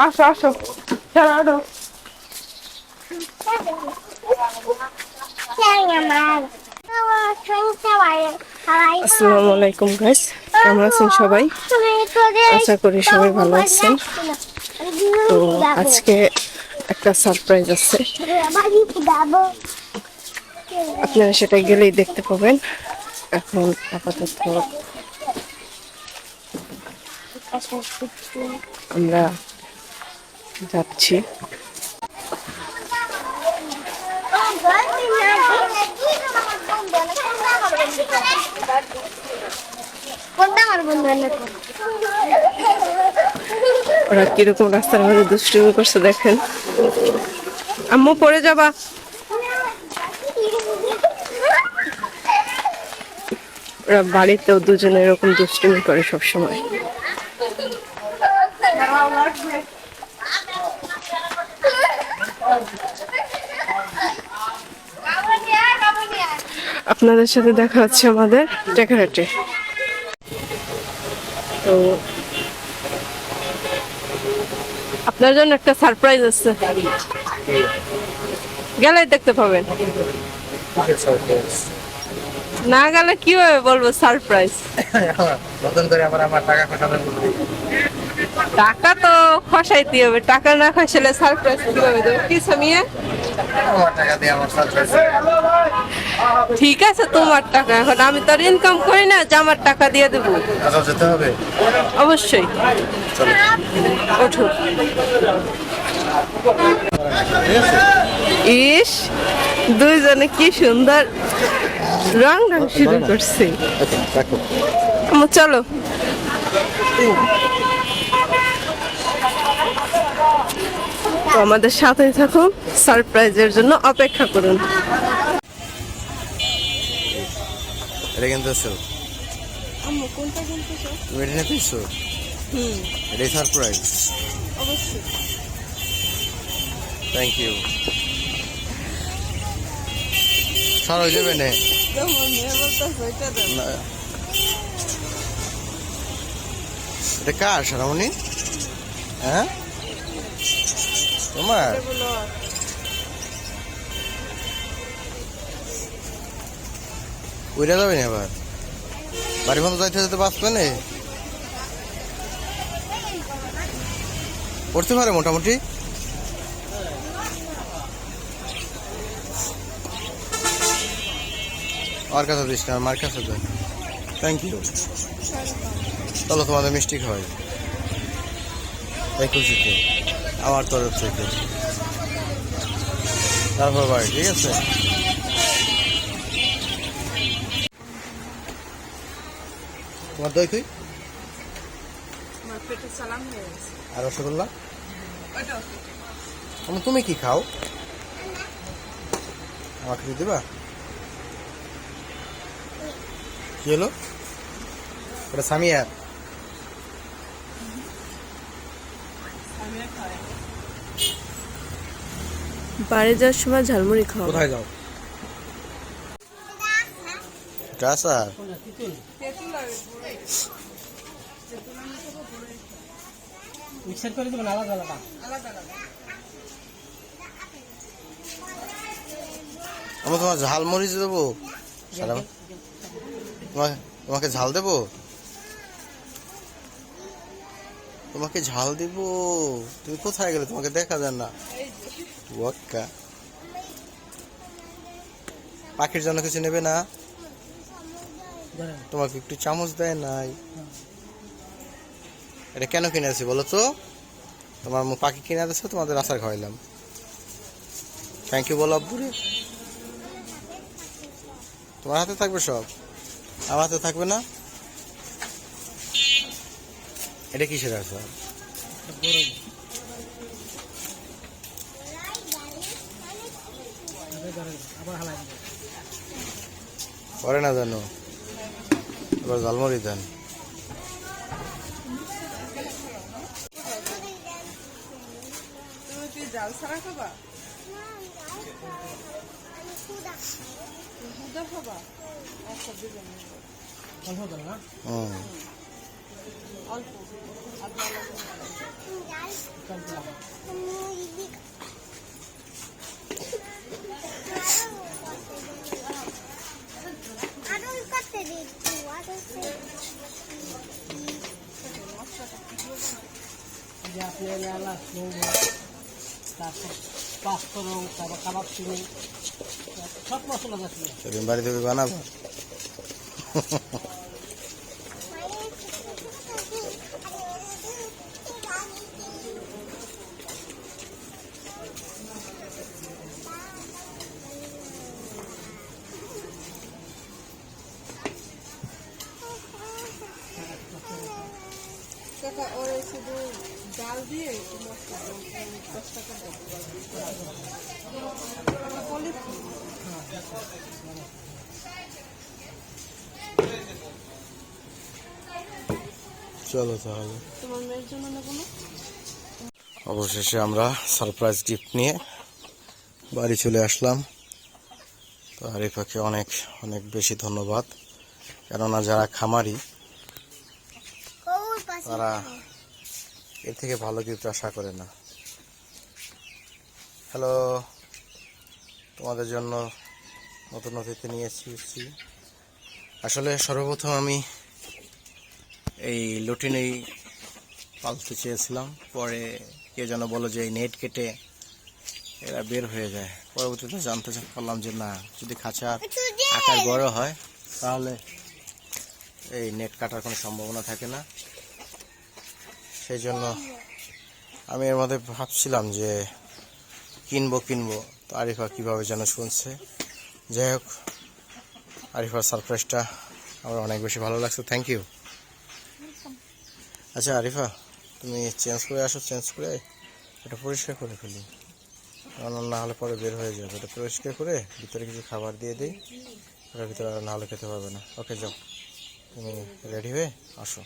আসো আসো, চলো। আসসালামু আলাইকুম গাইস, কেমন আছেন সবাই? আশা করি সবাই ভালো আছেন। তো আজকে একটা সারপ্রাইজ আছে, আপনারা সেটা গেলেই দেখতে পাবেন। এখন আপাতত আমরা যাচ্ছি। ওরা কিরকম রাস্তার মধ্যে দুষ্টুমি করছে দেখেন। আম্মু পড়ে যাবা। ওরা বাড়িতেও দুজনে এরকম দুষ্টুমি করে সবসময়। আপনাদের সাথে দেখা হচ্ছে আমাদের টেকারহাটে। তো আপনার জন্য একটা সারপ্রাইজ আছে, গেলে দেখতে পাবেন। না গেলে কিভাবে বলবো সারপ্রাইজ? নতুন করে আবার আমার টাকা খসানোর টাকা তো খসাইতে হবে, টাকা না খসালে সারপ্রাইজ কিভাবে দেবো? কি সামিয়া, আমার টাকা দিয়ে আমার সারপ্রাইজ। ঠিক আছে তোমার টাকা, এখন আমি তো ইনকাম করি না যে আমার টাকা দিয়ে দেবো। আচ্ছা যেতে হবে অবশ্যই, ওঠো। ইস, দুইজনে কি সুন্দর রং রং শুরু করছে। চলো, তো আমাদের সাথে থাকুন, সারপ্রাইজের জন্য অপেক্ষা করুন। এটা কিনতেছো? আম্মু কোনটা কিনতেছো? তুমি এটা নিতেছো? এটাই সারপ্রাইজ। অবশ্যই। Thank you. স্যার হয়ে যাবে না? এটা কার সারামণি? হ্যাঁ তোমার? উইরা যাবে না আবার? বাড়ি বন্ধ যাইতে যেতে বাঁচবে না? পড়তে পারে মোটামুটি? আর কাছে দিস না, আমার কাছে দেয়। Thank you. চলো তোমাদের মিষ্টি খাওয়াই এই খুশিতে আমার তরফ থেকে। তারপর বাড়ি, ঠিক আছে? তোমার দই খুই আর রসগোল্লা। তুমি কি খাও? আমাকে দিয়ে দেবা? কি হলো? ওটা সামিয়া। বাড়ি যাওয়ার সময় ঝালমুড়ি খাও। কোথায় যাও? স্যার মিক্সার করে দেবেন আলাদা আলাদা। আমি তোমার ঝাল মরিচ দেবো? তোমাকে ঝাল দেবো? তোমাকে ঝাল দিব? তুমি কোথায় গেলে? তোমাকে দেখা যায় না। ওয়াক্কা, পাখির জন্য কিছু নেবে না? তোমাকে একটু চামচ দেয় নাই? এটা কেন কিনেছি বলো তো? তোমার পাখি কিনে দিচ্ছে, তোমাদের আচার খাওয়াইলাম। থ্যাংক ইউ বলো আব্বুরে। তোমার হাতে থাকবে সব, আমার হাতে থাকবে না। এটা কিসের আচার? করে না জানো? এবার ঝালমুড়ি দেন। জাল ছাড়া খাবা? খাবা? সেদিন বাড়ি থেকে বানাবো। শুধু ডাল দিয়ে মশলা 10 টাকা চলো তাহলে। তোমার মেয়ের জন্য নেবো না? অবশেষে আমরা সারপ্রাইজ গিফট নিয়ে বাড়ি চলে আসলাম। তো আরিফাকে অনেক অনেক বেশি ধন্যবাদ, কেননা যারা খামারি তারা এর থেকে ভালো গিফট আশা করে না। হ্যালো, তোমাদের জন্য নতুন অতিথি নিয়ে এসেছি। আসলে সর্বপ্রথম আমি এই লুটিনেই পালতে চেয়েছিলাম, পরে কে যেন বলো যে এই নেট কেটে এরা বের হয়ে যায়। পরবর্তীতে জানতে পারলাম যে না, যদি খাঁচার আকার বড় হয় তাহলে এই নেট কাটার কোনো সম্ভাবনা থাকে না। সেই জন্য আমি এর মধ্যে ভাবছিলাম যে কিনবো, তো আরিফা কীভাবে যেন শুনছে। যাই হোক, আরিফার সারপ্রাইজটা আমার অনেক বেশি ভালো লাগছে। Thank you. আচ্ছা আরিফা, তুমি চেঞ্জ করে আসো, চেঞ্জ করে এটা পরিষ্কার করে ফেলি, কারণ না হলে পরে বের হয়ে যাবে। এটা পরিষ্কার করে ভিতরে কিছু খাবার দিয়ে দিই, ওটার ভিতরে না হলে খেতে পারবে না। ওকে, যাও, তুমি রেডি হয়ে আসো।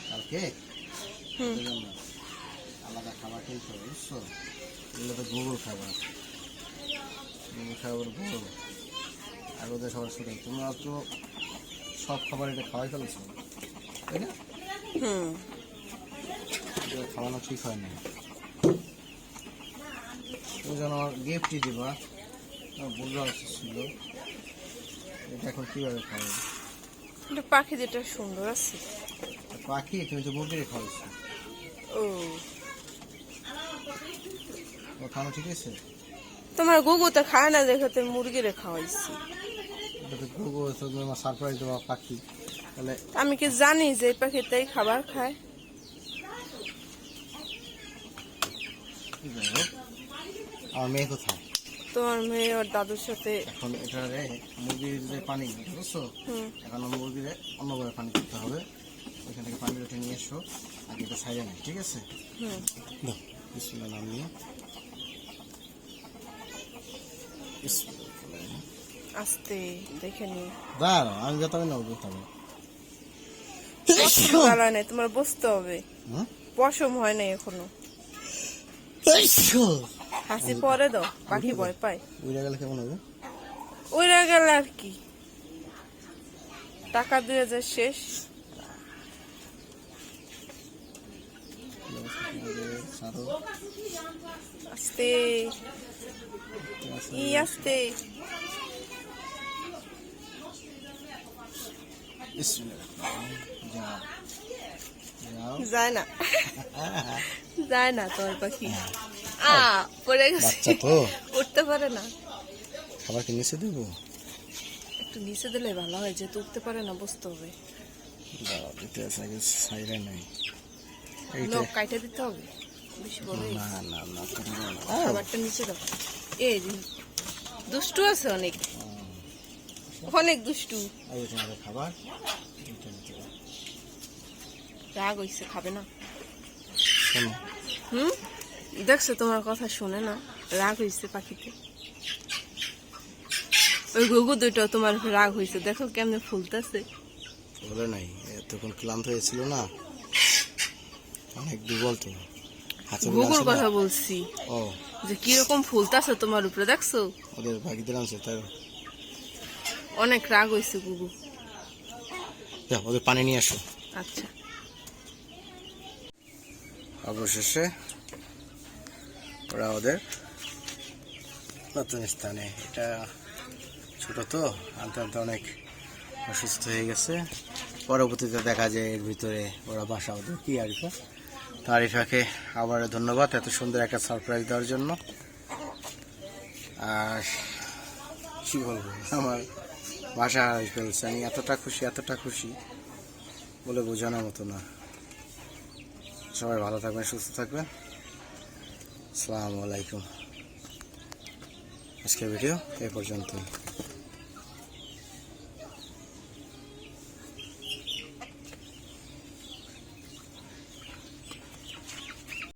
কালকে আলাদা খাবার কিনতে হবে, বুঝছো? এগুলো তো গুগল খাবার বড়, আর ওদের সবার ছোট। তোমরা তো সব খাবার এটা খাওয়াই ফেলেছো, তাই না? খাওয়ানো ঠিক হয় না। তুমি যেন আমার গিফটই দিবা, বোঝা উচিত ছিল। এটা এখন কিভাবে খাওয়াবে? পাখি যেটা সুন্দর আছে। পাখি তুমি তো মুরগিরে খাওয়াচ্ছো। খাওয়ানো ঠিক আছে? তোমার গুগু তো খায় না, দেখো তুমি মুরগিরে খাওয়াইছি। এটা তো গুগু তোমার সারপ্রাইজ দেওয়া পাখি, তাহলে আমি কি জানি যে এই পাখিটাই খাবার খায়? আমার মেয়ে কোথায়? তোমার মেয়ে ওর দাদুর সাথে। এখন এটা রে মুরগির যে পানি, বুঝছো? এখন মুরগিরে অন্যভাবে পানি করতে হবে। ওইখান থেকে পানি উঠে নিয়ে এসো, আগে এটা ছাইড়ে নেই, ঠিক আছে? বিসমিল্লাহ নাম নিয়ে আস্তে দেখে নিয়ে দাঁড়াও, আমি যত না বুঝতে হবে। নাই, তোমার বসতে হবে। পশম হয় নাই এখনো। হাসি পরে দাও, পাখি ভয় পায়। উড়ে গেলে কেমন হবে? উড়ে গেলে আর কি, টাকা 2000 শেষ। আস্তে আস্তে যায় না, যায় না তোমার পাখি। পড়ে গেছে, উঠতে পারে না। খাবার কি নিচে দেবো? একটু নিচে দিলে ভালো হয়, যেহেতু উঠতে পারে না, বসতে হবে। কাইটা দিতে হবে, বেশি বড় না। খাবারটা নিচে দাও। এই দুষ্টু আছে অনেক, অনেক দুষ্টু। খাবার রাগ হইছে, খাবে না। দেখছো, তোমার কথা শুনে না, রাগ হইছে পাখিতে। ওই গুগু দুটো তোমার রাগ হইছে, দেখো কেমনে ফুলতেছে। বলে নাই, তখন ক্লান্ত হয়েছিল না, অনেক দুর্বল। তো গুগুর কথা বলছি, ও যে কিরকম ফুলতেছে তোমার উপরে, দেখছো? ওদের ভাগিদের আনছে, তাই অনেক রাগ হইছে গুগু। যাও ওদের পানি নিয়ে আসো। আচ্ছা। অবশেষে ওরা ওদের নতুন স্থানে, এটা ছোট তো আনতে আনতে অনেক অসুস্থ হয়ে গেছে, পরবর্তীতে দেখা যায় এর ভিতরে ওরা বাসা ওদের কি আরিফা। তো আরিফাকে আবার ধন্যবাদ এত সুন্দর একটা সারপ্রাইজ দেওয়ার জন্য। আর কি বলবো, আমার বাসা হারিয়ে ফেলছে, আমি এতটা খুশি বলে বোঝানোর মতো না। সবাই ভালো থাকবেন, সুস্থ থাকবেন। আসসালামু আলাইকুম। আজকের ভিডিও এ পর্যন্তই।